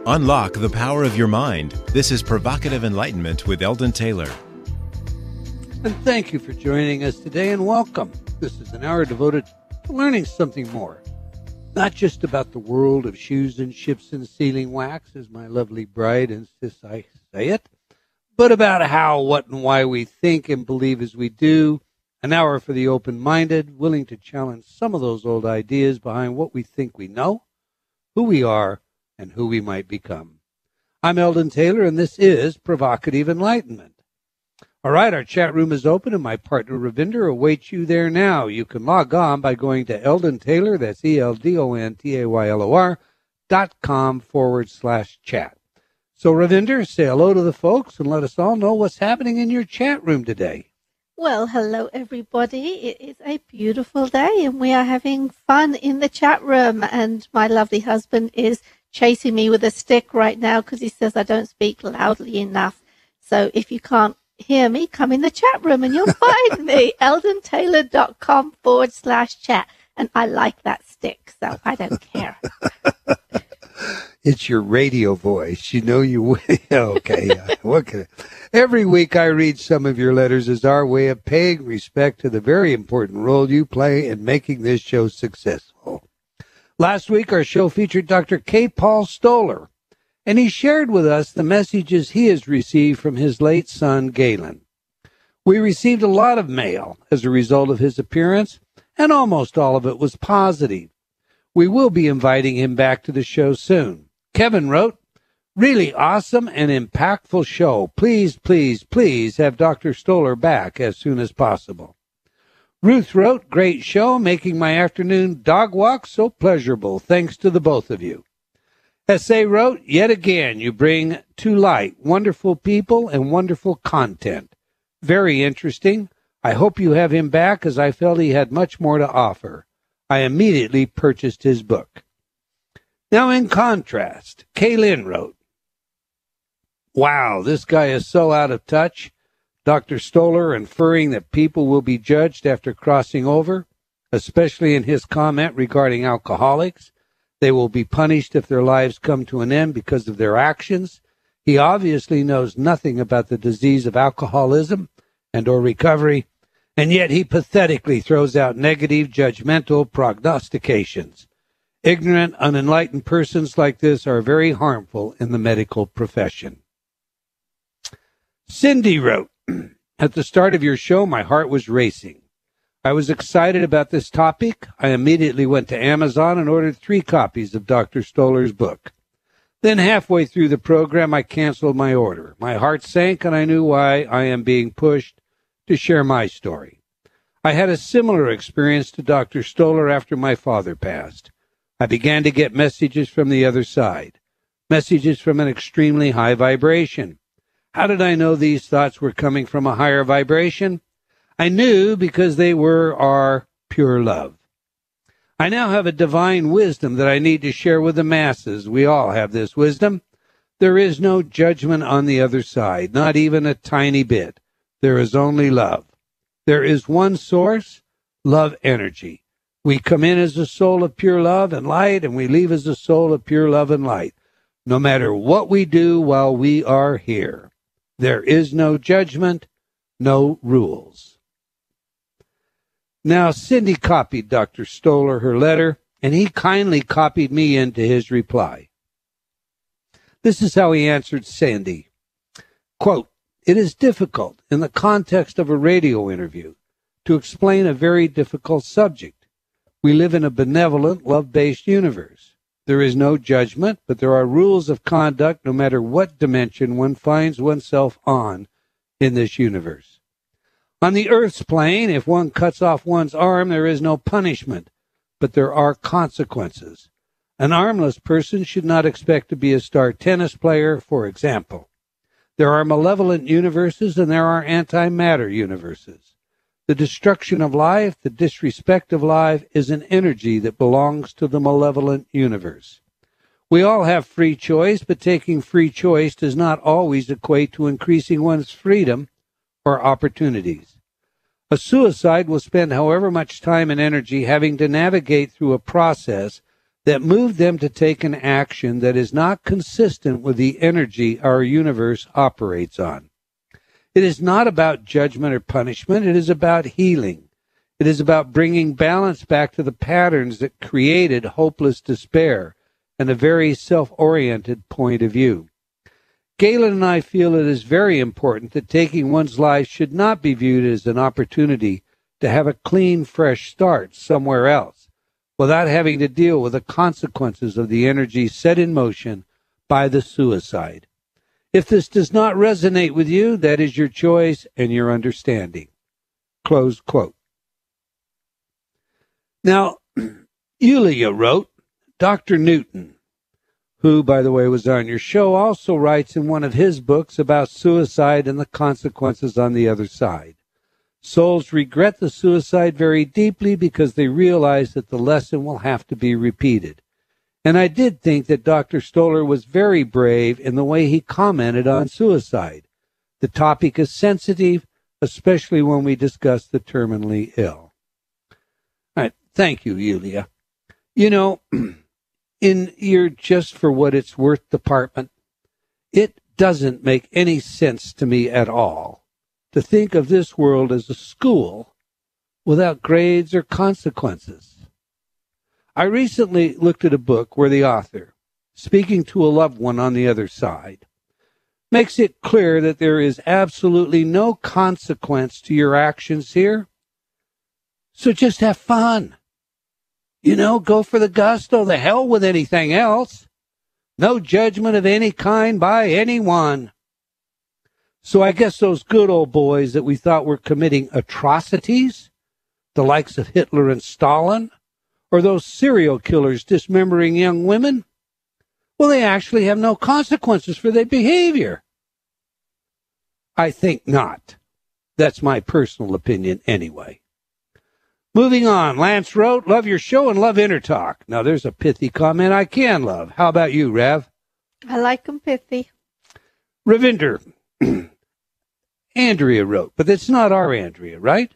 Unlock the power of your mind. This is Provocative Enlightenment with Eldon Taylor. And thank you for joining us today, and welcome. This is an hour devoted to learning something more. Not just about the world of shoes and ships and sealing wax, as my lovely bride insists I say it, but about how, what, and why we think and believe as we do. An hour for the open-minded, willing to challenge some of those old ideas behind what we think we know, who we are, and who we might become. I'm Eldon Taylor, and this is Provocative Enlightenment. All right, our chat room is open, and my partner Ravinder awaits you there now. You can log on by going to Eldon Taylor, that's ELDONTAYLOR.com/chat. So, Ravinder, say hello to the folks and let us all know what's happening in your chat room today. Well, hello, everybody. It is a beautiful day, and we are having fun in the chat room. And my lovely husband is chasing me with a stick right now because he says I don't speak loudly enough. So if you can't hear me, come in the chat room and you'll find me, eldontaylor.com/chat. And I like that stick, so I don't care. It's your radio voice. You know you okay. Every week I read some of your letters as our way of paying respect to the very important role you play in making this show successful. Last week our show featured Dr. K. Paul Stoller, and he shared with us the messages he has received from his late son, Galen. We received a lot of mail as a result of his appearance, and almost all of it was positive. We will be inviting him back to the show soon. Kevin wrote, "Really awesome and impactful show. Please, please, please have Dr. Stoller back as soon as possible." Ruth wrote, "Great show, making my afternoon dog walk so pleasurable. Thanks to the both of you." S.A. wrote, "Yet again, you bring to light wonderful people and wonderful content. Very interesting. I hope you have him back, as I felt he had much more to offer. I immediately purchased his book." Now, in contrast, Kaylin wrote, "Wow, this guy is so out of touch. Dr. Stoller inferring that people will be judged after crossing over, especially in his comment regarding alcoholics. They will be punished if their lives come to an end because of their actions. He obviously knows nothing about the disease of alcoholism and or recovery, and yet he pathetically throws out negative, judgmental prognostications. Ignorant, unenlightened persons like this are very harmful in the medical profession." Cindy wrote, "At the start of your show, my heart was racing. I was excited about this topic. I immediately went to Amazon and ordered 3 copies of Dr. Stoller's book. Then halfway through the program, I canceled my order. My heart sank, and I knew why I am being pushed to share my story. I had a similar experience to Dr. Stoller after my father passed. I began to get messages from the other side, messages from an extremely high vibration. How did I know these thoughts were coming from a higher vibration? I knew because they are pure love. I now have a divine wisdom that I need to share with the masses. We all have this wisdom. There is no judgment on the other side, not even a tiny bit. There is only love. There is one source, love energy. We come in as a soul of pure love and light, and we leave as a soul of pure love and light, no matter what we do while we are here. There is no judgment, no rules." Now, Cindy copied Dr. Stoller her letter, and he kindly copied me into his reply. This is how he answered Sandy. Quote, "It is difficult, in the context of a radio interview, to explain a very difficult subject. We live in a benevolent, love-based universe. There is no judgment, but there are rules of conduct no matter what dimension one finds oneself on in this universe. On the Earth's plane, if one cuts off one's arm, there is no punishment, but there are consequences. An armless person should not expect to be a star tennis player, for example. There are malevolent universes and there are antimatter universes. The destruction of life, the disrespect of life, is an energy that belongs to the malevolent universe. We all have free choice, but taking free choice does not always equate to increasing one's freedom or opportunities. A suicide will spend however much time and energy having to navigate through a process that move them to take an action that is not consistent with the energy our universe operates on. It is not about judgment or punishment. It is about healing. It is about bringing balance back to the patterns that created hopeless despair and a very self-oriented point of view. Galen and I feel it is very important that taking one's life should not be viewed as an opportunity to have a clean, fresh start somewhere else, without having to deal with the consequences of the energy set in motion by the suicide. If this does not resonate with you, that is your choice and your understanding. Close quote. Now, Yulia wrote, Dr. Newton, who, by the way, was on your show, also writes in one of his books about suicide and the consequences on the other side. Souls regret the suicide very deeply because they realize that the lesson will have to be repeated. And I did think that Dr. Stoller was very brave in the way he commented on suicide. The topic is sensitive, especially when we discuss the terminally ill. All right, thank you, Yulia. You know, in your just for what it's worth department, it doesn't make any sense to me at all to think of this world as a school without grades or consequences. I recently looked at a book where the author, speaking to a loved one on the other side, makes it clear that there is absolutely no consequence to your actions here. So just have fun. You know, go for the gusto, the hell with anything else. No judgment of any kind by anyone. So I guess those good old boys that we thought were committing atrocities, the likes of Hitler and Stalin, or those serial killers dismembering young women, well, they actually have no consequences for their behavior. I think not. That's my personal opinion anyway. Moving on, Lance wrote, love your show and love Intertalk. Now, there's a pithy comment I can love. How about you, Rev? I like them pithy. Ravinder, Andrea wrote, but it's not our Andrea, right?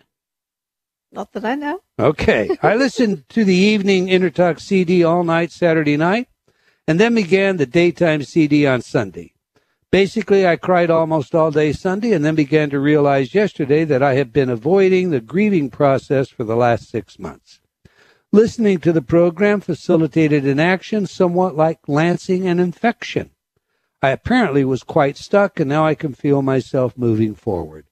Not that I know. Okay. I listened to the evening Intertalk CD all night Saturday night, and then began the daytime CD on Sunday. Basically, I cried almost all day Sunday and then began to realize yesterday that I have been avoiding the grieving process for the last 6 months. Listening to the program facilitated an action somewhat like lancing an infection. I apparently was quite stuck, and now I can feel myself moving forward.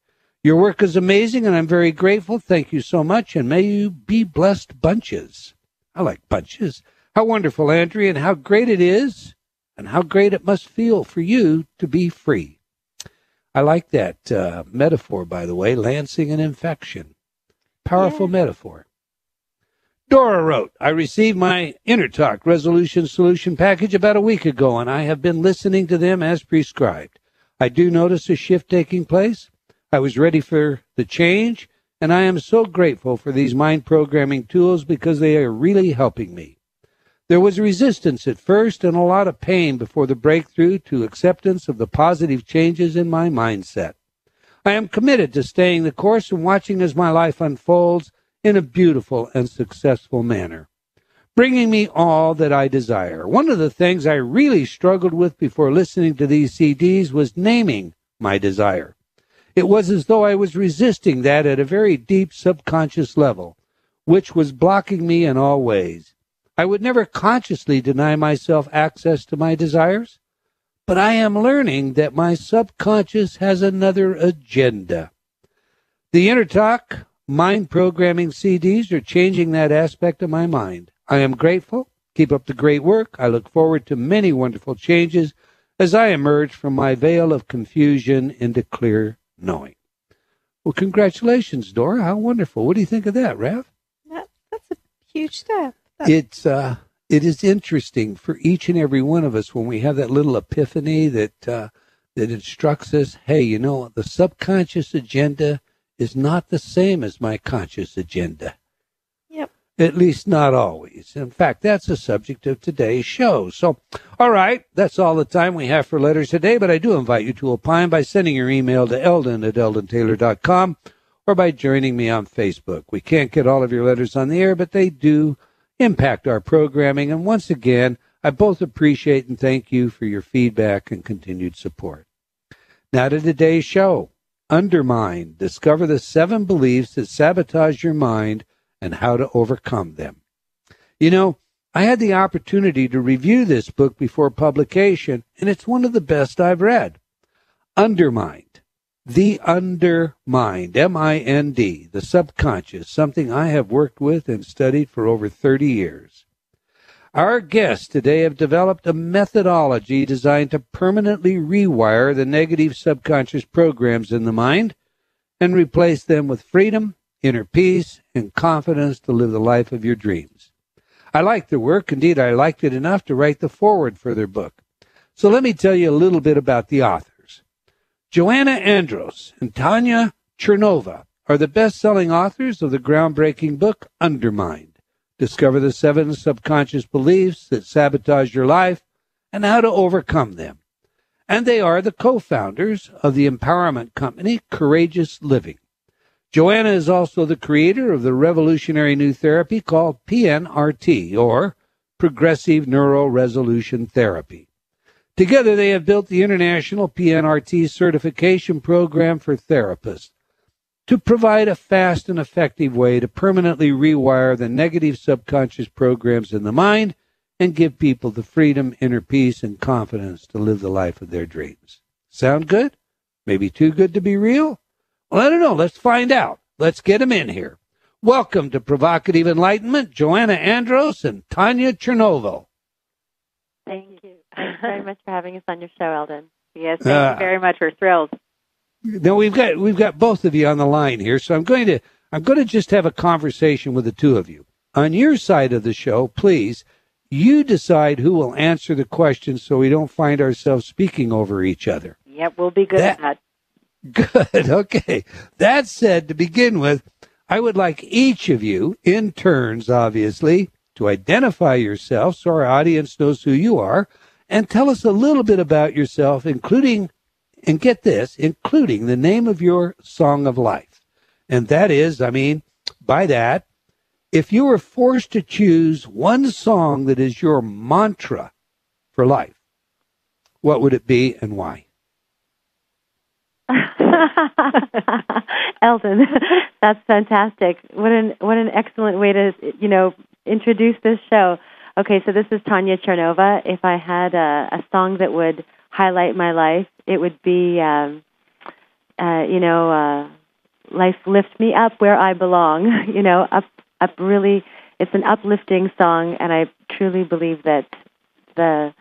Your work is amazing, and I'm very grateful. Thank you so much, and may you be blessed bunches. I like bunches. How wonderful, Andrea, and how great it is, and how great it must feel for you to be free. I like that metaphor, by the way, lancing an infection. Powerful metaphor. Dora wrote, I received my Intertalk Resolution Solution package about a week ago, and I have been listening to them as prescribed. I do notice a shift taking place. I was ready for the change, and I am so grateful for these mind programming tools because they are really helping me. There was resistance at first and a lot of pain before the breakthrough to acceptance of the positive changes in my mindset. I am committed to staying the course and watching as my life unfolds in a beautiful and successful manner, bringing me all that I desire. One of the things I really struggled with before listening to these CDs was naming my desire. It was as though I was resisting that at a very deep subconscious level, which was blocking me in all ways. I would never consciously deny myself access to my desires, but I am learning that my subconscious has another agenda. The Intertalk mind programming CDs are changing that aspect of my mind. I am grateful. Keep up the great work. I look forward to many wonderful changes as I emerge from my veil of confusion into clear knowing. Well, congratulations, Dora. How wonderful. What do you think of that, Rav? That's a huge step. It is interesting for each and every one of us when we have that little epiphany that instructs us, hey, you know, the subconscious agenda is not the same as my conscious agenda. Yep. At least not always. In fact, that's the subject of today's show. So, all right, that's all the time we have for letters today, but I do invite you to opine by sending your email to eldon@eldontaylor.com or by joining me on Facebook. We can't get all of your letters on the air, but they do impact our programming. And once again, I both appreciate and thank you for your feedback and continued support. Now to today's show. Undermine. Discover the 7 beliefs that sabotage your mind and how to overcome them. You know, I had the opportunity to review this book before publication, and it's one of the best I've read. Undermined. The Undermind, M-I-N-D, the subconscious, something I have worked with and studied for over 30 years. Our guests today have developed a methodology designed to permanently rewire the negative subconscious programs in the mind and replace them with freedom, inner peace, and confidence to live the life of your dreams. I liked their work. Indeed, I liked it enough to write the foreword for their book. So let me tell you a little bit about the authors. Joanna Andros and Tanya Chernova are the best-selling authors of the groundbreaking book, Undermined. Discover the 7 subconscious beliefs that sabotage your life and how to overcome them. And they are the co-founders of the empowerment company, Courageous Living. Joanna is also the creator of the revolutionary new therapy called PNRT, or Progressive Neural Resolution Therapy. Together, they have built the International PNRT certification program for therapists to provide a fast and effective way to permanently rewire the negative subconscious programs in the mind and give people the freedom, inner peace, and confidence to live the life of their dreams. Sound good? Maybe too good to be real? Well, I don't know. Let's find out. Let's get them in here. Welcome to Provocative Enlightenment, Joanna Andros and Tanya Chernova. Thank you. Thanks very much for having us on your show, Eldon. Yes, thank you very much. We're thrilled. Now we've got both of you on the line here, so I'm going to just have a conversation with the two of you. On your side of the show, please, you decide who will answer the questions so we don't find ourselves speaking over each other. Yep, we'll be good at that. Good. Okay. That said, to begin with, I would like each of you, in turns, obviously, to identify yourself so our audience knows who you are, and tell us a little bit about yourself, including, and get this, including the name of your song of life. And that is, by that, if you were forced to choose one song that is your mantra for life, what would it be and why? Eldon, that's fantastic. What an excellent way to, introduce this show. Okay, so this is Tanya Chernova. If I had a song that would highlight my life, it would be, Life Lift Me Up Where I Belong. Up really, it's an uplifting song, and I truly believe that the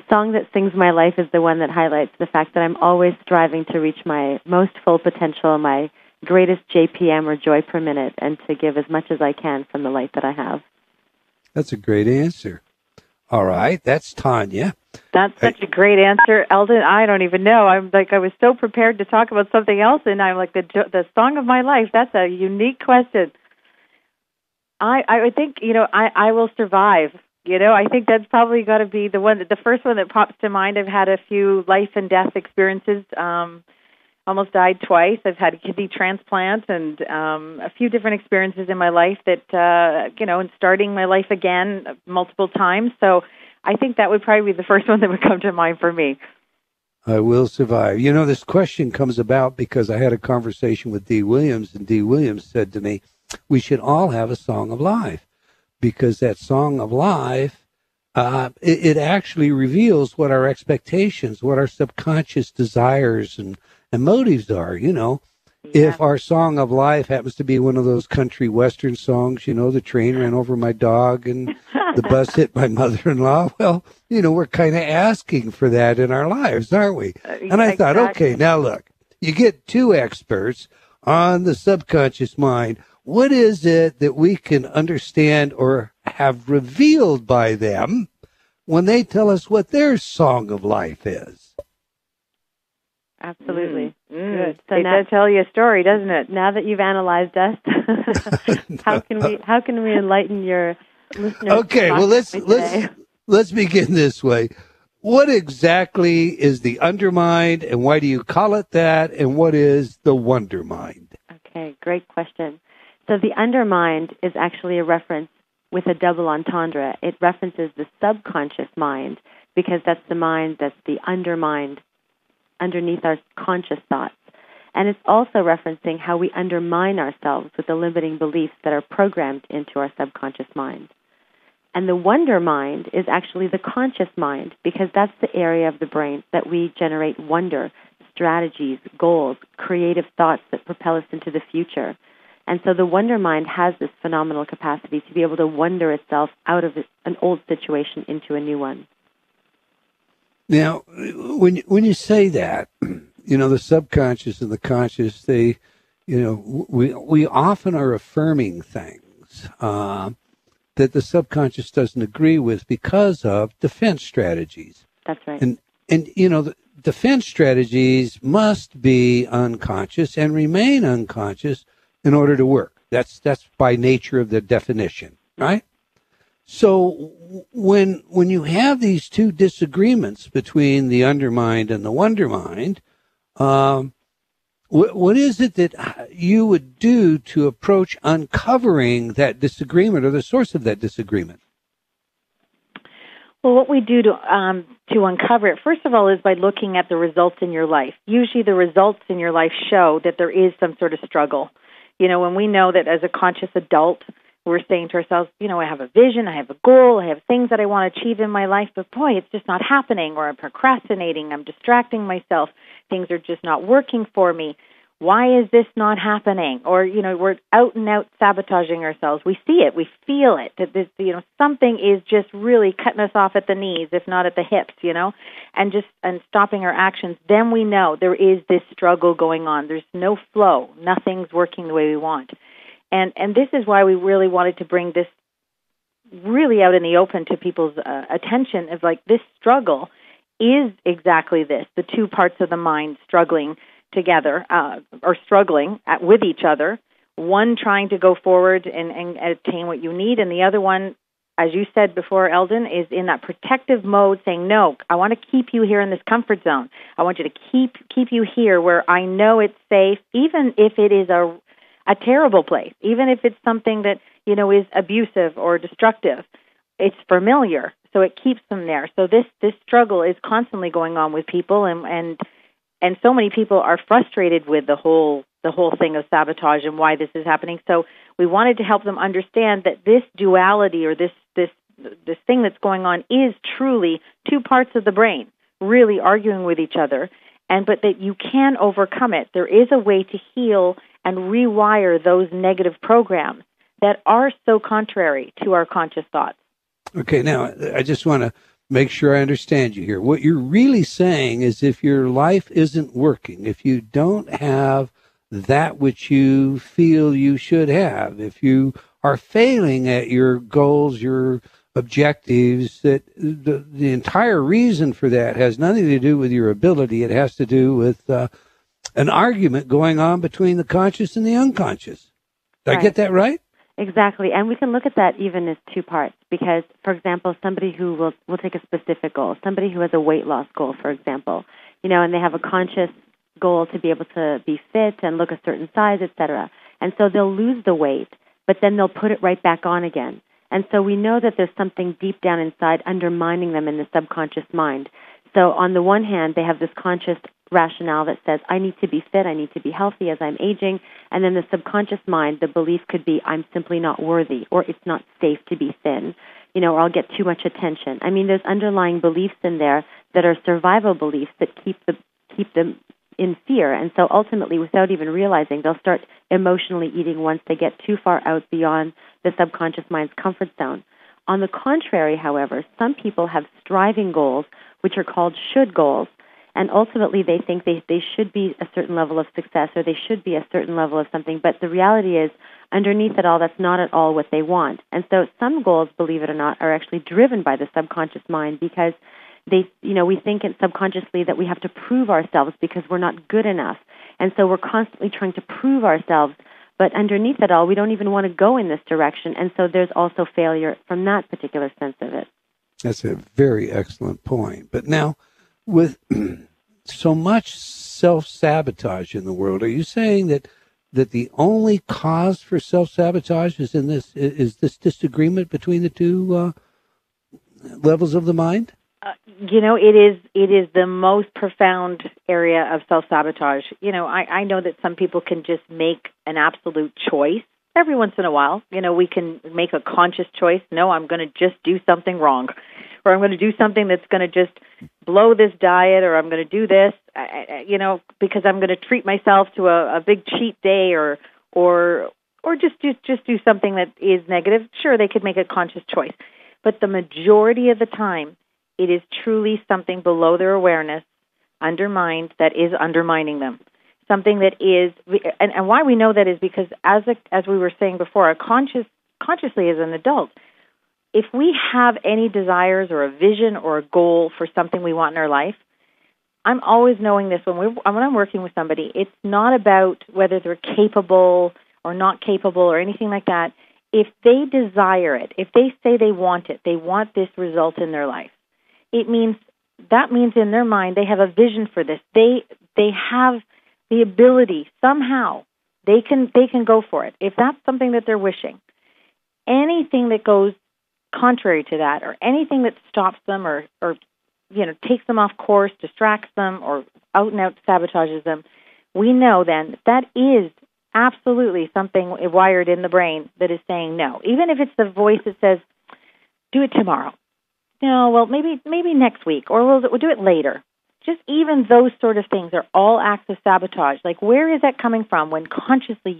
song that sings my life is the one that highlights the fact that I'm always striving to reach my most full potential, my greatest JPM or joy per minute, and to give as much as I can from the light that I have. That's a great answer. All right, that's Tanya. That's such a great answer, Eldon. I don't even know. I was so prepared to talk about something else, and I'm like, the song of my life. That's a unique question. I think, I will survive. I think that's probably got to be the first one that pops to mind. I've had a few life and death experiences. Almost died twice. I've had a kidney transplant and a few different experiences in my life that, and starting my life again multiple times. So I think that would probably be the first one that would come to mind for me. I will survive. This question comes about because I had a conversation with Dee Williams, and Dee Williams said to me, we should all have a song of life, because that song of life, it actually reveals what our expectations, what our subconscious desires and motives are. Yeah. If our song of life happens to be one of those country western songs, the train ran over my dog and the bus hit my mother-in-law, well, we're kind of asking for that in our lives, aren't we? And I thought, okay, now look, you get two experts on the subconscious mind. What is it that we can understand or have revealed by them when they tell us what their song of life is? Absolutely. Good. So it does tell you a story, doesn't it? Now that you've analyzed us, how can we enlighten your listeners? Okay, well let's begin this way. What exactly is the undermind, and why do you call it that? And what is the wonder mind? Okay, great question. So the undermind is actually a reference with a double entendre. It references the subconscious mind because that's the mind that's the undermined, underneath our conscious thoughts. And it's also referencing how we undermine ourselves with the limiting beliefs that are programmed into our subconscious mind. And the wonder mind is actually the conscious mind because that's the area of the brain that we generate wonder, strategies, goals, creative thoughts that propel us into the future. And so the wonder mind has this phenomenal capacity to be able to wonder itself out of an old situation into a new one. Now, when you say that, the subconscious and the conscious, we often are affirming things that the subconscious doesn't agree with because of defense strategies. That's right. And the defense strategies must be unconscious and remain unconscious in order to work. That's by nature of the definition, right? So when you have these two disagreements between the undermind and the wonder mind, what is it that you would do to approach uncovering that disagreement or the source of that disagreement? Well, what we do to uncover it, first of all, is by looking at the results in your life. Usually the results in your life show that there is some sort of struggle. When we know that as a conscious adult, we're saying to ourselves, I have a vision, I have a goal, I have things that I want to achieve in my life, but boy, it's just not happening, or I'm procrastinating, I'm distracting myself, things are just not working for me. Why is this not happening? Or, we're out and out sabotaging ourselves. We see it, we feel it, that this, something is just really cutting us off at the knees, if not at the hips, and stopping our actions. Then we know there is this struggle going on. There's no flow. Nothing's working the way we want. And this is why we really wanted to bring this really out in the open to people's attention, of like, this struggle is exactly this, the two parts of the mind struggling together, or struggling with each other, one trying to go forward and attain what you need, and the other one, as you said before, Eldon, is in that protective mode saying, no, I want to keep you here in this comfort zone. I want you to keep you here where I know it's safe, even if it is a terrible place, even if it's something that, is abusive or destructive. It's familiar, so it keeps them there. So this struggle is constantly going on with people, and so many people are frustrated with the whole thing of sabotage and why this is happening. So we wanted to help them understand that this duality, or this thing that's going on, is truly two parts of the brain really arguing with each other, but that you can overcome it. There is a way to heal and rewire those negative programs that are so contrary to our conscious thoughts. Okay, now I just want to make sure I understand you here. What you're really saying is, if your life isn't working, if you don't have that which you feel you should have, if you are failing at your goals, your objectives, that the entire reason for that has nothing to do with your ability. It has to do with an argument going on between the conscious and the unconscious. Did I get that right? Exactly, and we can look at that even as two parts, because, for example, somebody who will take a specific goal, somebody who has a weight loss goal, for example, and they have a conscious goal to be able to be fit and look a certain size, etc. And so they'll lose the weight, but then they'll put it right back on again. And so we know that there's something deep down inside undermining them in the subconscious mind. So on the one hand, they have this conscious rationale that says, I need to be fit, I need to be healthy as I'm aging. And then the subconscious mind, the belief could be, I'm simply not worthy, or it's not safe to be thin, or I'll get too much attention. I mean, there's underlying beliefs in there that are survival beliefs that keep them in fear. And so ultimately, without even realizing, they'll start emotionally eating once they get too far out beyond the subconscious mind's comfort zone. On the contrary, however, some people have striving goals, which are called should goals, and ultimately they think they should be a certain level of success, or they should be a certain level of something, but the reality is, underneath it all, that's not at all what they want. And so some goals, believe it or not, are actually driven by the subconscious mind, because we think subconsciously that we have to prove ourselves because we're not good enough. And so we're constantly trying to prove ourselves, but underneath it all, we don't even want to go in this direction. And so there's also failure from that particular sense of it. That's a very excellent point. But now, with so much self-sabotage in the world, are you saying that that the only cause for self-sabotage is this disagreement between the two levels of the mind? It is the most profound area of self-sabotage. I know that some people can just make an absolute choice every once in a while. We can make a conscious choice. No, I'm going to just do something wrong, or I'm going to do something that's going to just blow this diet, or I'm going to do this, because I'm going to treat myself to a big cheat day, or just do something that is negative. Sure, they could make a conscious choice, but the majority of the time, it is truly something below their awareness, undermined, that is undermining them. Something that is, and why we know that is because, as we were saying before, consciously as an adult, if we have any desires or a vision or a goal for something we want in our life, I'm always knowing this when I'm working with somebody. It's not about whether they're capable or not capable or anything like that. If they desire it, if they say they want it, they want this result in their life, that means in their mind they have a vision for this. They have the ability somehow. They can go for it. If that's something that they're wishing, anything that goes contrary to that, or anything that stops them, or takes them off course, distracts them, or out and out sabotages them, we know then that is absolutely something wired in the brain that is saying no. Even if it's the voice that says, "Do it tomorrow." No, well, maybe next week, or we'll do it later. Just even those sort of things are all acts of sabotage. Like, where is that coming from when consciously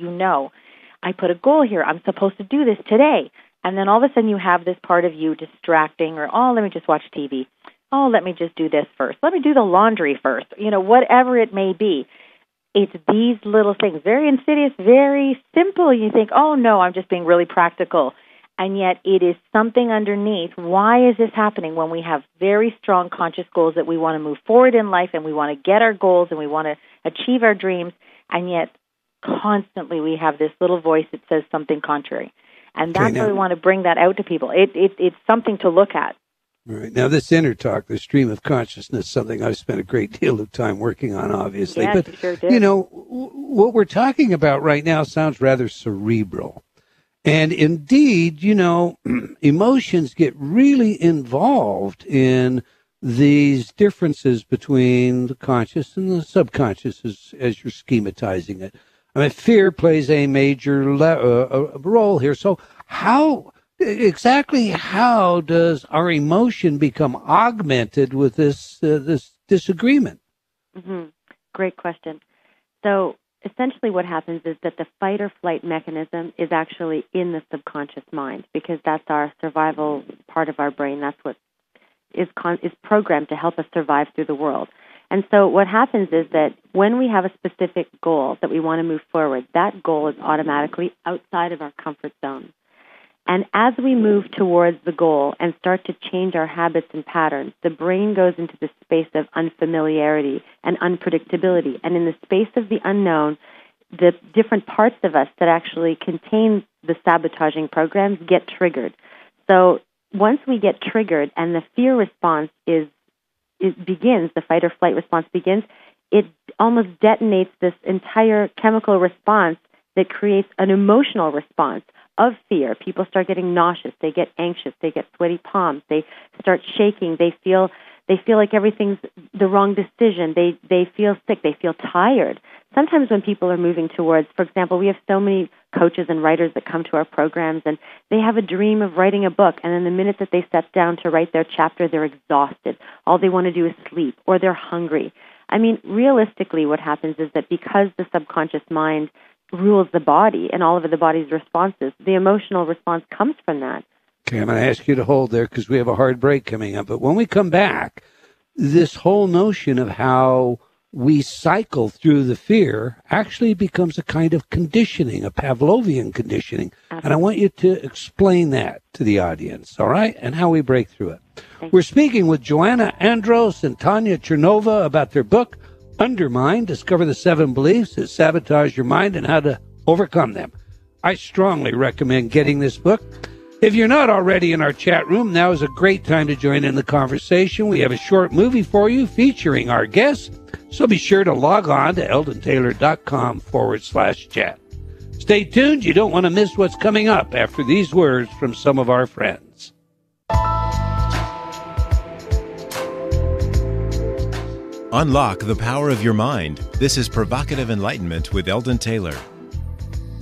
I put a goal here, I'm supposed to do this today, and then all of a sudden you have this part of you distracting, or, let me just watch TV. Let me just do this first. Let me do the laundry first. Whatever it may be. It's these little things, very insidious, very simple. You think, oh, no, I'm just being really practical. And yet it is something underneath. Why is this happening when we have very strong conscious goals that we want to move forward in life, and we want to get our goals, and we want to achieve our dreams, and yet constantly we have this little voice that says something contrary. And that's why we want to bring that out to people. It's something to look at. Right. Now, this inner talk, the stream of consciousness, something I've spent a great deal of time working on, obviously. Yes, but, you sure did. What we're talking about right now sounds rather cerebral. And indeed, emotions get really involved in these differences between the conscious and the subconscious as you're schematizing it. I mean, fear plays a major role here. So how does our emotion become augmented with this disagreement? Mm-hmm. Great question. So essentially what happens is that the fight or flight mechanism is actually in the subconscious mind, because that's our survival part of our brain. That's what is programmed to help us survive through the world. And so what happens is that when we have a specific goal that we want to move forward, that goal is automatically outside of our comfort zone. And as we move towards the goal and start to change our habits and patterns, the brain goes into the space of unfamiliarity and unpredictability. And in the space of the unknown, the different parts of us that actually contain the sabotaging programs get triggered. So once we get triggered and the fear response begins, the fight or flight response begins, it almost detonates this entire chemical response that creates an emotional response of fear. People start getting nauseous, they get anxious, they get sweaty palms, they start shaking, they feel like everything's the wrong decision, they feel sick, they feel tired. Sometimes when people are moving towards, for example, we have so many coaches and writers that come to our programs, and they have a dream of writing a book, and then the minute that they sit down to write their chapter, they're exhausted. All they want to do is sleep, or they're hungry. I mean, realistically, what happens is that because the subconscious mind rules the body and all of the body's responses, the emotional response comes from that. Okay, I'm going to ask you to hold there because we have a hard break coming up. But when we come back, this whole notion of how we cycle through the fear actually becomes a kind of conditioning, a Pavlovian conditioning. Absolutely. And I want you to explain that to the audience, all right, and how we break through it. We're speaking with Joanna Andros and Tanya Chernova about their book, Undermine, Discover the 7 Beliefs that Sabotage Your Mind and How to Overcome Them. I strongly recommend getting this book. If you're not already in our chat room, now is a great time to join in the conversation. We have a short movie for you featuring our guests, so be sure to log on to eldontaylor.com/chat. Stay tuned. You don't want to miss what's coming up after these words from some of our friends. Unlock the power of your mind. This is Provocative Enlightenment with Eldon Taylor.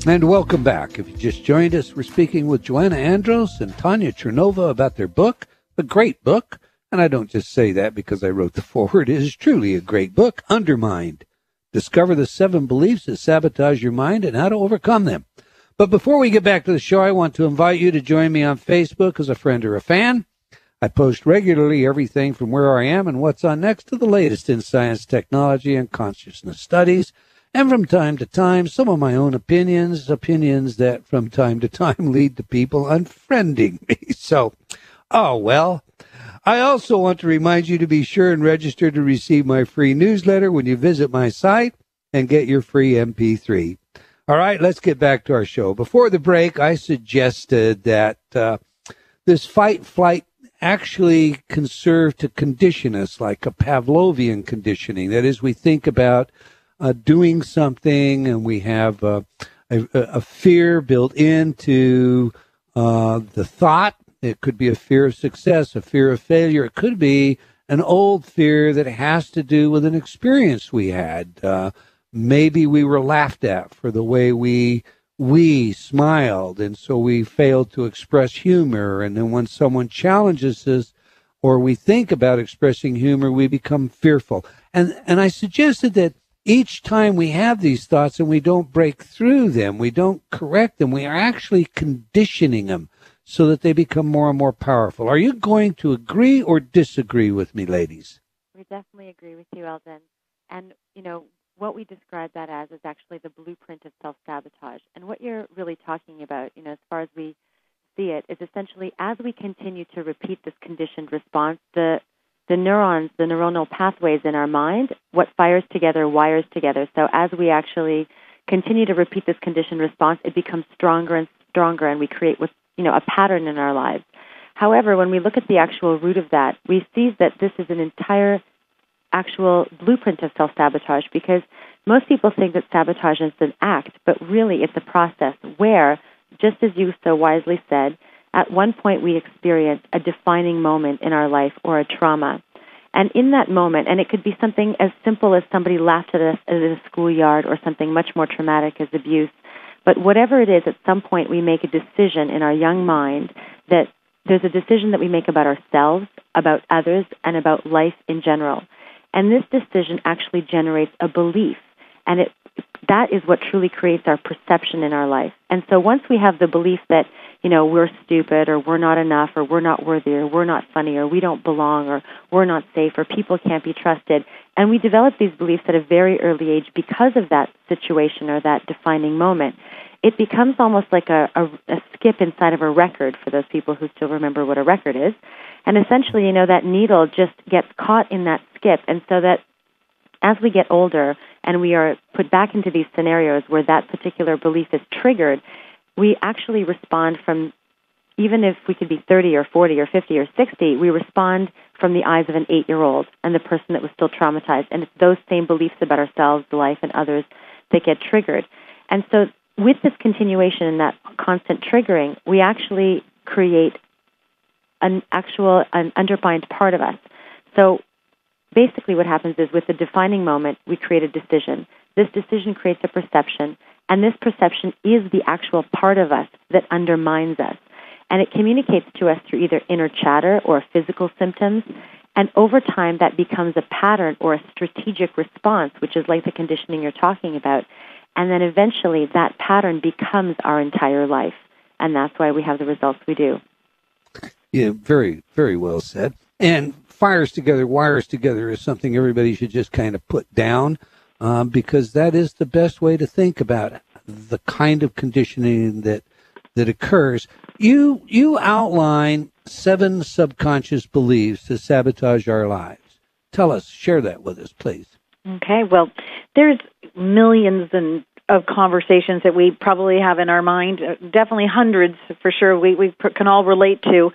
And welcome back. If you just joined us, we're speaking with Joanna Andros and Tanya Chernova about their book, a great book. And I don't just say that because I wrote the foreword. It is truly a great book, Undermined. Discover the 7 beliefs that sabotage your mind and how to overcome them. But before we get back to the show, I want to invite you to join me on Facebook as a friend or a fan. I post regularly everything from where I am and what's on next to the latest in science, technology, and consciousness studies. And from time to time, some of my own opinions that from time to time lead to people unfriending me. So, oh well. I also want to remind you to be sure and register to receive my free newsletter when you visit my site and get your free MP3. All right, let's get back to our show. Before the break, I suggested that this fight-flight actually can serve to condition us like a Pavlovian conditioning. That is, we think about doing something, and we have a fear built into the thought. It could be a fear of success, a fear of failure. It could be an old fear that has to do with an experience we had. Maybe we were laughed at for the way we smiled, and so we failed to express humor. And then when someone challenges us, or we think about expressing humor, we become fearful. And I suggested that each time we have these thoughts and we don't break through them, we don't correct them, we are actually conditioning them so that they become more and more powerful. Are you going to agree or disagree with me, ladies? We definitely agree with you, Eldon. And, what we describe that as is actually the blueprint of self-sabotage. And what you're really talking about, as far as we see it, is essentially as we continue to repeat this conditioned response, the neurons, the neuronal pathways in our mind, what fires together wires together. So as we actually continue to repeat this conditioned response, it becomes stronger and stronger, and we create a pattern in our lives. However, when we look at the actual root of that, we see that this is an entire actual blueprint of self-sabotage, because most people think that sabotage is an act, but really it's a process where, just as you so wisely said, at one point we experience a defining moment in our life or a trauma. And in that moment, and it could be something as simple as somebody laughed at us at a schoolyard, or something much more traumatic as abuse, but whatever it is, at some point we make a decision in our young mind that there's a decision that we make about ourselves, about others, and about life in general. And this decision actually generates a belief, and that is what truly creates our perception in our life. And so once we have the belief that, we're stupid, or we're not enough, or we're not worthy, or we're not funny, or we don't belong, or we're not safe, or people can't be trusted, and we develop these beliefs at a very early age because of that situation or that defining moment, it becomes almost like a skip inside of a record, for those people who still remember what a record is. And essentially, that needle just gets caught in that skip. And so that as we get older and we are put back into these scenarios where that particular belief is triggered, we actually respond from, even if we could be 30 or 40 or 50 or 60, we respond from the eyes of an 8-year-old and the person that was still traumatized. And it's those same beliefs about ourselves, life, and others that get triggered. And so with this continuation and that constant triggering, we actually create an undermined part of us. So basically what happens is, with the defining moment, we create a decision. This decision creates a perception, and this perception is the actual part of us that undermines us. And it communicates to us through either inner chatter or physical symptoms, and over time that becomes a pattern or a strategic response, which is like the conditioning you're talking about. And then eventually that pattern becomes our entire life, and that's why we have the results we do. Yeah, very, very well said. And fires together, wires together is something everybody should just kind of put down, because that is the best way to think about the kind of conditioning that occurs. You outline 7 subconscious beliefs that sabotage our lives. Tell us, share that with us, please. Okay, well, there's millions and of conversations that we probably have in our mind, definitely hundreds for sure we can all relate to.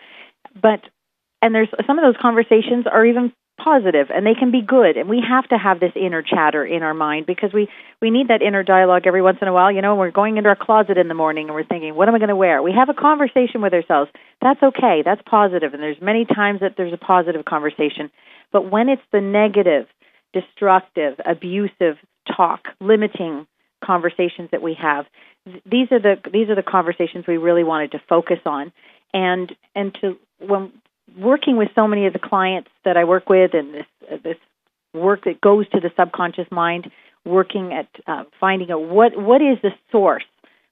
And there's some of those conversations are even positive, and they can be good, and we have to have this inner chatter in our mind because we need that inner dialogue every once in a while. We're going into our closet in the morning and we're thinking, what am I going to wear? We have a conversation with ourselves. That's okay. That's positive, and there's many times that there's a positive conversation. But when it's the negative, destructive, abusive talk, limiting conversations that we have, these are the conversations we really wanted to focus on, and to when working with so many of the clients that I work with, and this work that goes to the subconscious mind, working at finding out what is the source,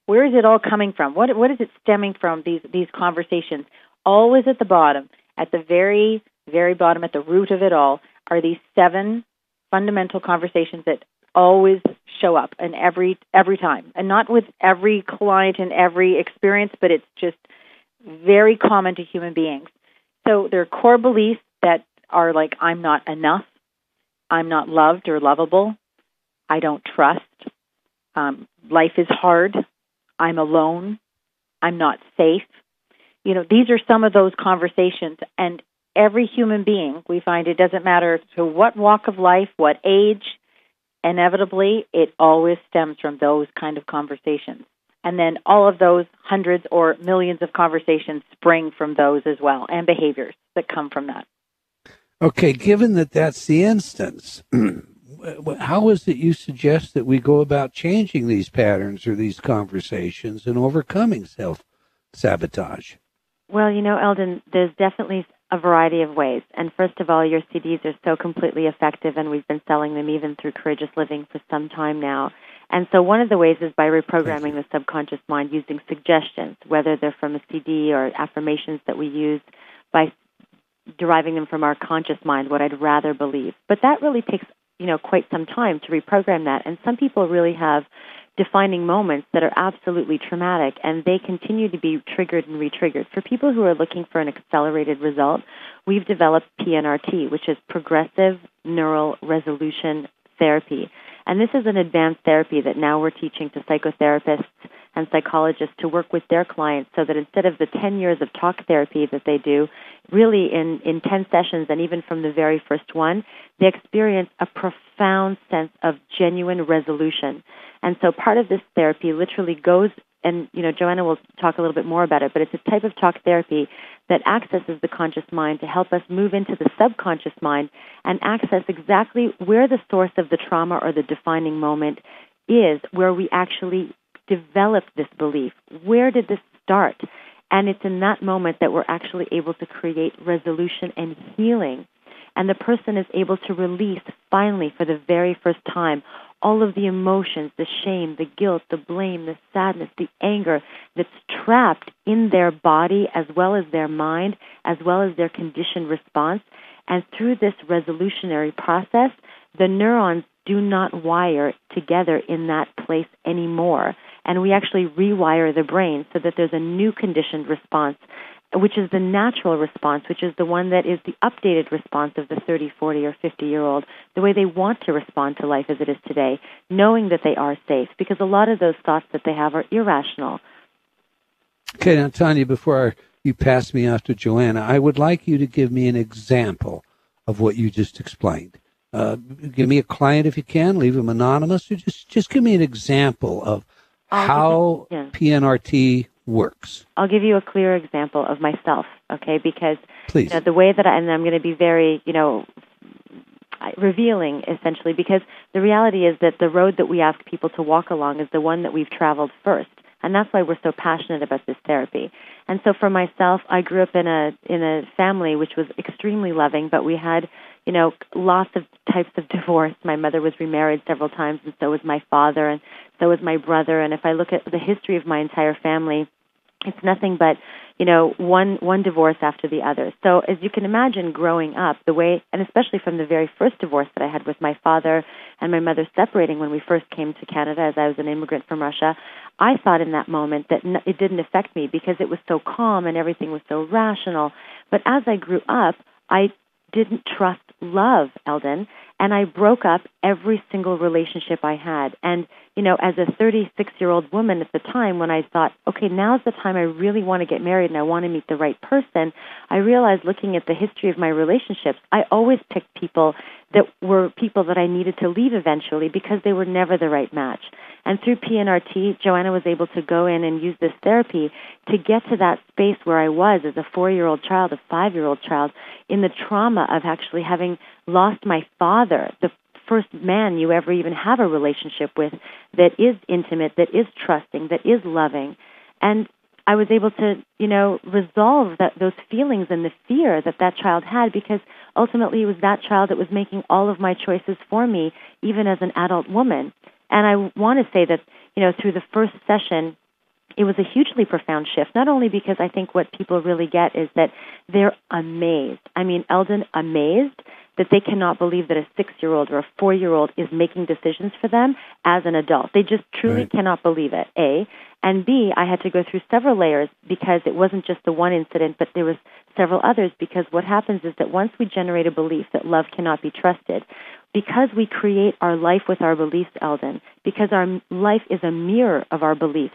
where is it all coming from, what is it stemming from? These conversations, always at the bottom, at the very very bottom, at the root of it all, are these 7 fundamental conversations that always show up, and every time, and not with every client and every experience, but it's just very common to human beings. So there are core beliefs that are like, I'm not enough, I'm not loved or lovable, I don't trust, life is hard, I'm alone, I'm not safe. These are some of those conversations, and every human being, we find, it doesn't matter to what walk of life, what age, inevitably it always stems from those kind of conversations. And then all of those hundreds or millions of conversations spring from those as well, and behaviors that come from that. Okay, given that that's the instance, how is it you suggest that we go about changing these patterns or these conversations and overcoming self-sabotage? Well, Eldon, there's definitely a variety of ways. And first of all, your CDs are so completely effective, and we've been selling them even through Courageous Living for some time now. And so one of the ways is by reprogramming the subconscious mind using suggestions, whether they're from a CD or affirmations that we use, by deriving them from our conscious mind, what I'd rather believe. But that really takes, quite some time to reprogram that. And some people really have defining moments that are absolutely traumatic, and they continue to be triggered and re-triggered. For people who are looking for an accelerated result, we've developed PNRT, which is Progressive Neural Resolution Therapy. And this is an advanced therapy that now we're teaching to psychotherapists and psychologists to work with their clients, so that instead of the 10 years of talk therapy that they do, really in 10 sessions, and even from the very first one, they experience a profound sense of genuine resolution. And so part of this therapy literally goes, and Joanna will talk a little bit more about it, but it's a type of talk therapy that accesses the conscious mind to help us move into the subconscious mind and access exactly where the source of the trauma or the defining moment is, where we actually developed this belief. Where did this start? And it's in that moment that we're actually able to create resolution and healing. And the person is able to release, finally, for the very first time, all of the emotions, the shame, the guilt, the blame, the sadness, the anger that's trapped in their body as well as their mind, as well as their conditioned response. And through this resolutionary process, the neurons do not wire together in that place anymore. And we actually rewire the brain so that there's a new conditioned response, which is the natural response, which is the one that is the updated response of the 30, 40, or 50-year-old, the way they want to respond to life as it is today, knowing that they are safe, because a lot of those thoughts that they have are irrational. Okay, now, Tanya, before you pass me off to Joanna, I would like you to give me an example of what you just explained. Give me a client if you can, leave them anonymous, or just give me an example of how PNRT works. I'll give you a clear example of myself, okay? Because please. The way that and I'm going to be very, revealing, essentially, because the reality is that the road that we ask people to walk along is the one that we've traveled first. And that's why we're so passionate about this therapy. And so for myself, I grew up in a family which was extremely loving, but we had, lots of types of divorce. My mother was remarried several times, and so was my father, and so was my brother. And if I look at the history of my entire family, it's nothing but, one divorce after the other. So as you can imagine, growing up, the way, and especially from the very first divorce that I had with my father and my mother separating when we first came to Canada as I was an immigrant from Russia, I thought in that moment that it didn't affect me because it was so calm and everything was so rational. But as I grew up, I didn't trust love, Eldon, and I broke up every single relationship I had. And as a 36-year-old woman at the time, when I thought, okay, now's the time I really want to get married and I want to meet the right person, I realized, looking at the history of my relationships, I always picked people that were people that I needed to leave eventually because they were never the right match. And through PNRT, Joanna was able to go in and use this therapy to get to that space where I was as a 4-year-old child, a 5-year-old child, in the trauma of actually having lost my father, the first man you ever even have a relationship with that is intimate, that is trusting, that is loving. And I was able to, resolve those feelings and the fear that child had, because ultimately it was that child that was making all of my choices for me, even as an adult woman. And I want to say that, through the first session, it was a hugely profound shift, not only because I think what people really get is that they're amazed. I mean, Eldon, amazed that they cannot believe that a 6-year-old or a 4-year-old is making decisions for them as an adult. They just truly cannot believe it, A. And B, I had to go through several layers because it wasn't just the one incident, but there was several others, because what happens is that once we generate a belief that love cannot be trusted, because we create our life with our beliefs, Eldon, because our life is a mirror of our beliefs,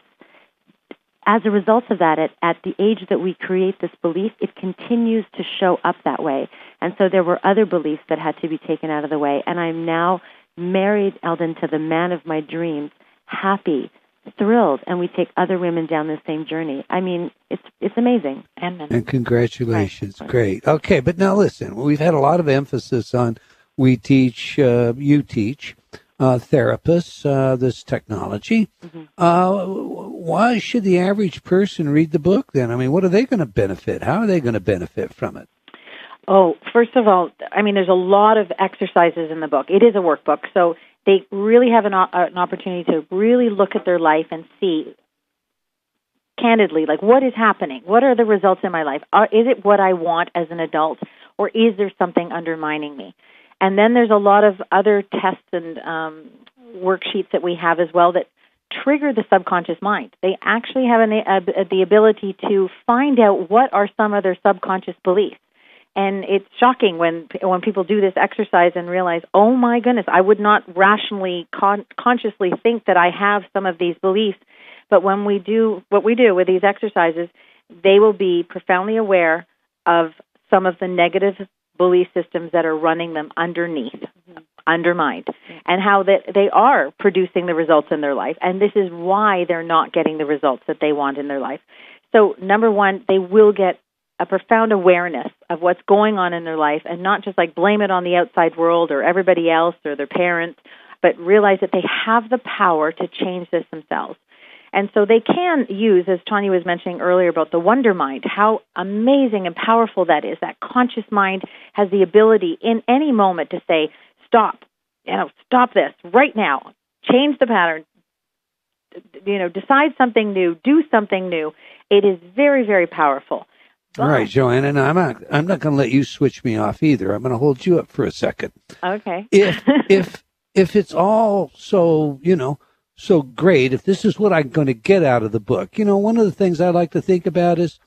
as a result of that, at the age that we create this belief, it continues to show up that way. And so there were other beliefs that had to be taken out of the way. And I'm now married, Eldon, to the man of my dreams, happy, thrilled, and we take other women down the same journey. I mean, it's amazing. And congratulations. Right. Great. Okay, but now listen, we've had a lot of emphasis on we teach, you teach, therapists, this technology. Why should the average person read the book then? I mean, what are they going to benefit? How are they going to benefit from it? Oh, first of all, I mean, there's a lot of exercises in the book. It is a workbook, so they really have an opportunity to really look at their life and see candidly, like, what is happening? What are the results in my life? Is it what I want as an adult, or is there something undermining me? And then there's a lot of other tests and worksheets that we have as well that trigger the subconscious mind. They actually have the ability to find out what are some of their subconscious beliefs. And it's shocking when people do this exercise and realize, oh my goodness, I would not rationally, consciously think that I have some of these beliefs. But when we do what we do with these exercises, they will be profoundly aware of some of the negative belief systems that are running them underneath, undermined, and how that they are producing the results in their life. And this is why they're not getting the results that they want in their life. So, number one, they will get a profound awareness of what's going on in their life, and not just like blame it on the outside world or everybody else or their parents, but realize that they have the power to change this themselves. And so they can use, as Tanya was mentioning earlier about the wonder mind, how amazing and powerful that is. That conscious mind has the ability in any moment to say, stop, stop this right now, change the pattern, decide something new, do something new. It is very, very powerful. All right, Joanna, and I'm not going to let you switch me off either. I'm going to hold you up for a second. Okay. If it's all so, so great, if this is what I'm going to get out of the book, one of the things I like to think about is,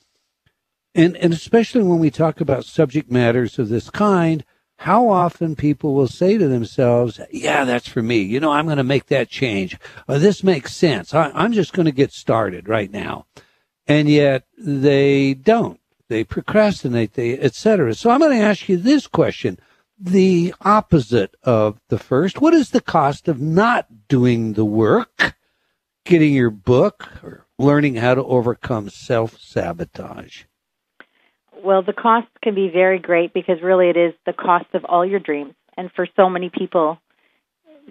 and especially when we talk about subject matters of this kind, how often people will say to themselves, yeah, that's for me. I'm going to make that change. Or this makes sense. I'm just going to get started right now. And yet they don't. They procrastinate, et cetera. So I'm going to ask you this question. The opposite of the first. What is the cost of not doing the work, getting your book, or learning how to overcome self-sabotage? Well, the cost can be very great because really it is the cost of all your dreams. And for so many people,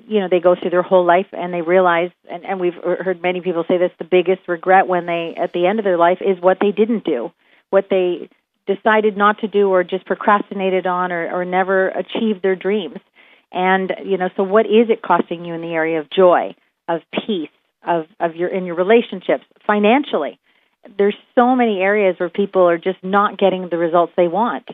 they go through their whole life and they realize, and we've heard many people say this, the biggest regret when they, at the end of their life, is what they didn't do, what they decided not to do or just procrastinated on or never achieved their dreams. And, so what is it costing you in the area of joy, of peace, of in your relationships, financially? There's so many areas where people are just not getting the results they want.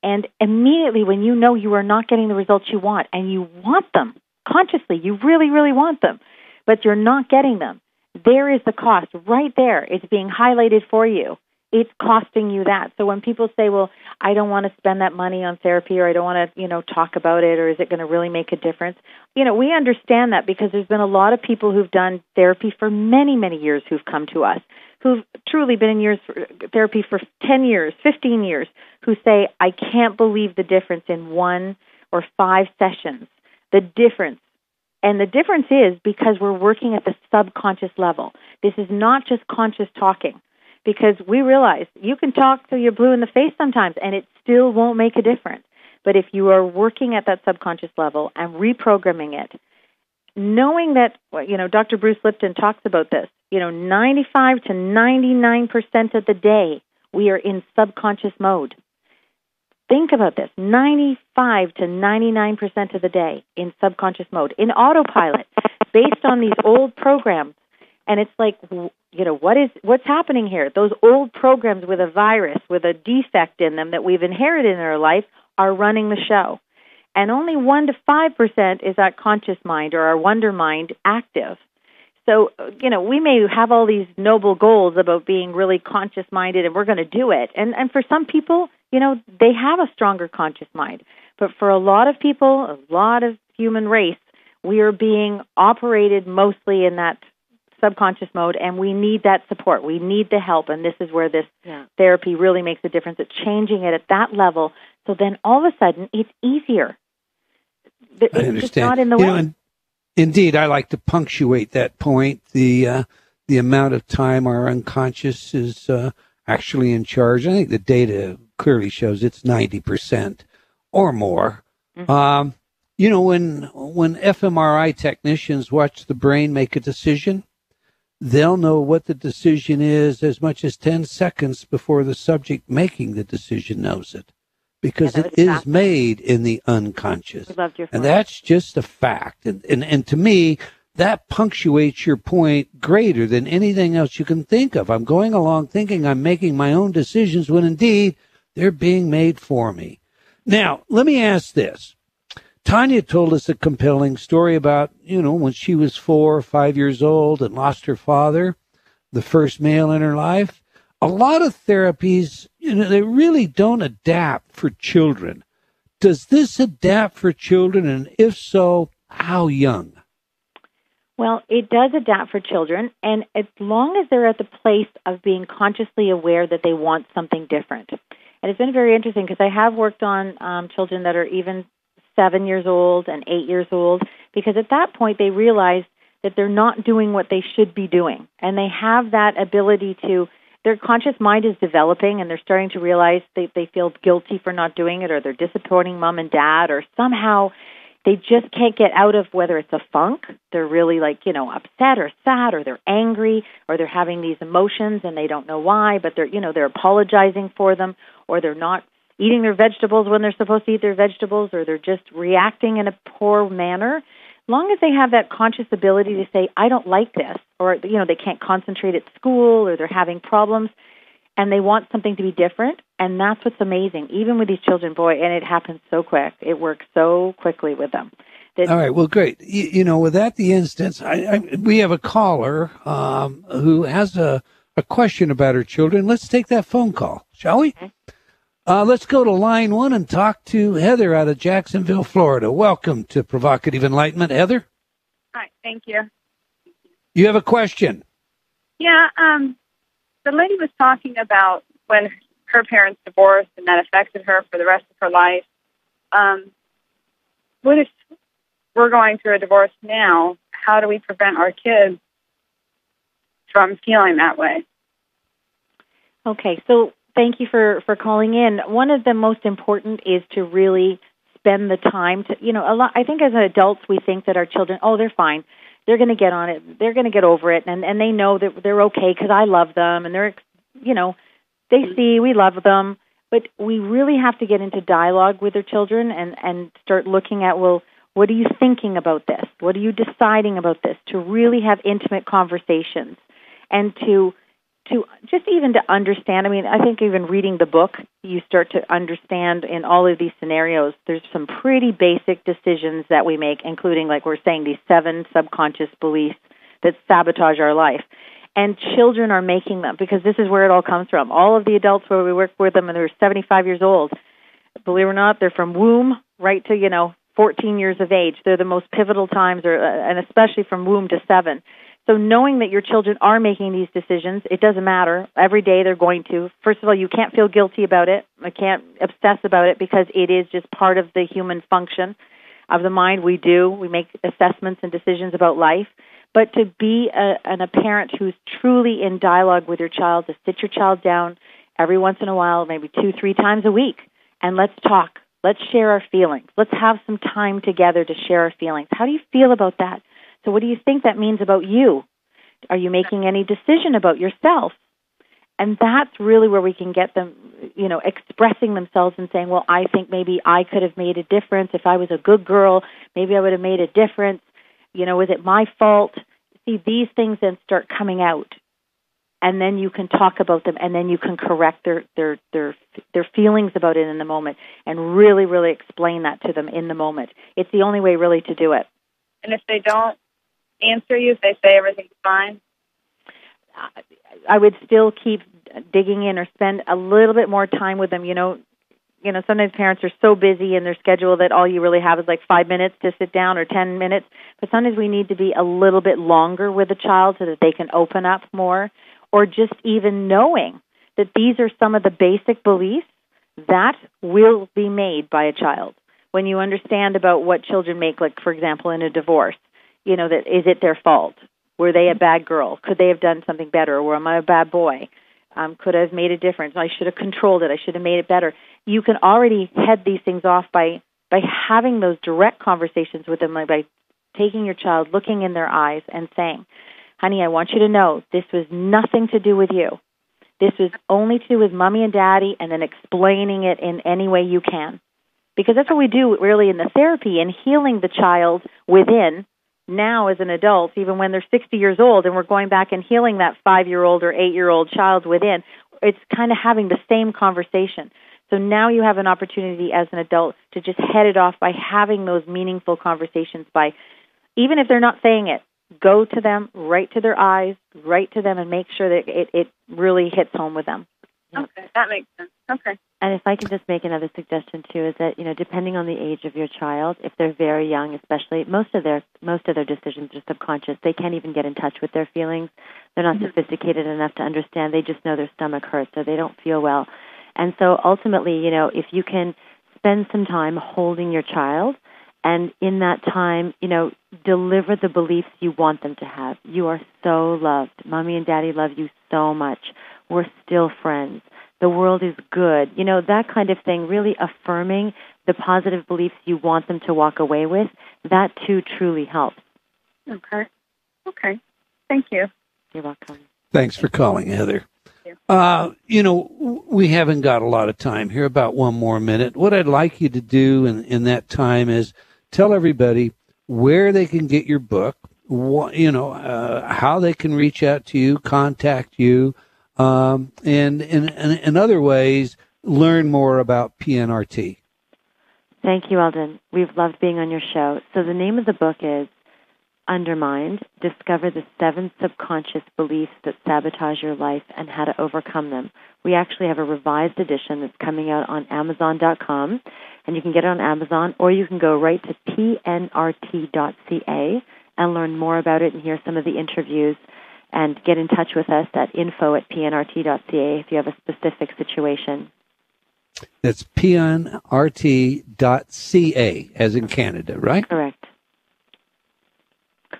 And immediately when you are not getting the results you want and you want them consciously, you really, really want them, but you're not getting them, there is the cost right there. It's being highlighted for you. it's costing you that. So when people say, well, I don't want to spend that money on therapy, or I don't want to, talk about it, or is it going to really make a difference? We understand that because there's been a lot of people who've done therapy for many, many years who've come to us, who've truly been in therapy for 10 years, 15 years, who say, I can't believe the difference in 1 or 5 sessions. The difference. And the difference is because we're working at the subconscious level. This is not just conscious talking. Because we realize you can talk till you're blue in the face sometimes, and it still won't make a difference. But if you are working at that subconscious level and reprogramming it, knowing that, Dr. Bruce Lipton talks about this, 95 to 99% of the day we are in subconscious mode. Think about this, 95 to 99% of the day in subconscious mode, in autopilot, based on these old programs. And it's like, what's happening here? Those old programs with a virus, with a defect in them that we've inherited in our life are running the show. And only 1 to 5% is that conscious mind or our wonder mind active. So, we may have all these noble goals about being really conscious-minded, and we're going to do it. And for some people, they have a stronger conscious mind. But for a lot of people, a lot of human race, we are being operated mostly in that subconscious mode, and we need that support. We need the help, and this is where this therapy really makes a difference. It's changing it at that level, so then all of a sudden it's easier. It's I understand. Just not in the way. Indeed, I like to punctuate that point. The amount of time our unconscious is actually in charge. I think the data clearly shows it's 90% or more. Mm-hmm. When fMRI technicians watch the brain make a decision, they'll know what the decision is as much as 10 seconds before the subject making the decision knows it, because it is made in the unconscious. And that's just a fact. And to me, that punctuates your point greater than anything else you can think of. I'm going along thinking I'm making my own decisions when indeed they're being made for me. Now, let me ask this. Tanya told us a compelling story about, when she was 4 or 5 years old and lost her father, the first male in her life. A lot of therapies, they really don't adapt for children. Does this adapt for children? And if so, how young? Well, it does adapt for children, and as long as they're at the place of being consciously aware that they want something different. And it's been very interesting because I have worked on children that are even 7 years old and 8 years old, because at that point they realize that they're not doing what they should be doing. And they have that ability their conscious mind is developing, and they're starting to realize they feel guilty for not doing it, or they're disappointing mom and dad, or somehow they just can't get out of, whether it's a funk, they're really upset or sad, or they're angry, or they're having these emotions and they don't know why, but they're apologizing for them, or they're not eating their vegetables when they're supposed to eat their vegetables, or they're just reacting in a poor manner. As long as they have that conscious ability to say, I don't like this, or, they can't concentrate at school, or they're having problems, and they want something to be different, and that's what's amazing. Even with these children, and it happens so quick. It works so quickly with them. All right, well, great. With that, the instance, we have a caller who has a question about her children. Let's take that phone call, shall we? Okay. Let's go to line 1 and talk to Heather out of Jacksonville, Florida. Welcome to Provocative Enlightenment, Heather. Hi, thank you. You have a question? Yeah, the lady was talking about when her parents divorced and that affected her for the rest of her life. What if we're going through a divorce now? How do we prevent our kids from feeling that way? Okay, so thank you for calling in. One of the most important is to really spend the time to, I think as adults we think that our children, they're fine. They're going to get on it. They're going to get over it. And they know that they're okay because I love them. And they're, they see we love them. But we really have to get into dialogue with their children and start looking at, well, what are you thinking about this? What are you deciding about this? To really have intimate conversations and to just even to understand. I think even reading the book, you start to understand in all of these scenarios, there's some pretty basic decisions that we make, including, like we're saying, these 7 subconscious beliefs that sabotage our life. And children are making them, because this is where it all comes from. All of the adults where we work with them, and they're 75 years old, believe it or not, they're from womb right to, 14 years of age. They're the most pivotal times, and especially from womb to 7. So knowing that your children are making these decisions, it doesn't matter. Every day they're going to. First of all, you can't feel guilty about it. I can't obsess about it, because it is just part of the human function of the mind. We make assessments and decisions about life. But to be a parent who's truly in dialogue with your child, to sit your child down every once in a while, maybe 2-3 times a week, and let's talk. Let's share our feelings. Let's have some time together to share our feelings. How do you feel about that? So what do you think that means about you? Are you making any decision about yourself? And that's really where we can get them, expressing themselves and saying, well, I think maybe I could have made a difference. If I was a good girl, maybe I would have made a difference. Was it my fault? See, these things then start coming out, and then you can talk about them, and then you can correct their feelings about it in the moment, and really, really explain that to them in the moment. It's the only way really to do it. And if they don't answer you, if they say everything's fine? I would still keep digging in, or spend a little bit more time with them. Sometimes parents are so busy in their schedule that all you really have is like 5 minutes to sit down, or 10 minutes. But sometimes we need to be a little bit longer with the child so that they can open up more, or just even knowing that these are some of the basic beliefs that will be made by a child. When you understand about what children make, like, for example, in a divorce, that is it their fault? Were they a bad girl? Could they have done something better? Or am I a bad boy? Could I have made a difference? I should have controlled it. I should have made it better. You can already head these things off by having those direct conversations with them, like by taking your child, looking in their eyes, and saying, honey, I want you to know this was nothing to do with you. This was only to do with mommy and daddy, and then explaining it in any way you can. Because that's what we do really in the therapy, and healing the child within now as an adult, even when they're 60 years old, and we're going back and healing that 5-year-old or 8-year-old child within. It's kind of having the same conversation. So now you have an opportunity as an adult to just head it off by having those meaningful conversations, by, even if they're not saying it, go to them, right to their eyes, right to them, and make sure that it really hits home with them. Okay, that makes sense. Okay. And if I can just make another suggestion too, is that depending on the age of your child, if they're very young, especially, most of their decisions are subconscious. They can't even get in touch with their feelings. They're not sophisticated enough to understand. They just know their stomach hurts or they don't feel well. And so ultimately, if you can spend some time holding your child, and in that time, deliver the beliefs you want them to have. You are so loved. Mommy and Daddy love you so much. We're still friends. The world is good. That kind of thing, really affirming the positive beliefs you want them to walk away with, that too truly helps. Okay. Thank you. You're welcome. Thanks for calling, Heather. We haven't got a lot of time here, about one more minute. What I'd like you to do in that time is tell everybody where they can get your book, how they can reach out to you, contact you, and in other ways, learn more about PNRT. Thank you, Eldon. We've loved being on your show. So the name of the book is Undermined, Discover the 7 Subconscious Beliefs That Sabotage Your Life and How to Overcome Them. We actually have a revised edition that's coming out on Amazon.com, and you can get it on Amazon, or you can go right to pnrt.ca and learn more about it and hear some of the interviews, and get in touch with us at info@pnrt.ca if you have a specific situation. That's pnrt.ca, as in Canada, right? Correct.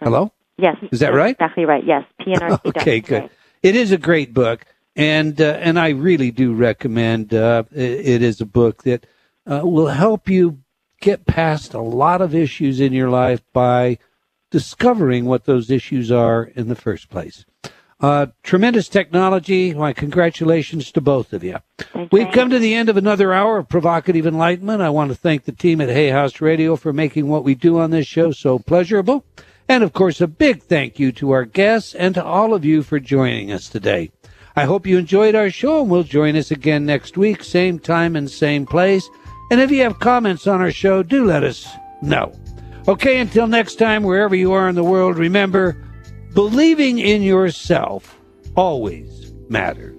Hello? Yes. Is that right? Exactly right, yes. pnrt.ca. Okay, good. It is a great book, and I really do recommend it is a book that will help you get past a lot of issues in your life by discovering what those issues are in the first place. Tremendous technology. My congratulations to both of you. We've come to the end of another hour of provocative enlightenment. I want to thank the team at Hay House Radio for making what we do on this show so pleasurable. And, of course, a big thank you to our guests and to all of you for joining us today. I hope you enjoyed our show, and will join us again next week, same time and same place. And if you have comments on our show, do let us know. Okay, until next time, wherever you are in the world, remember, believing in yourself always matters.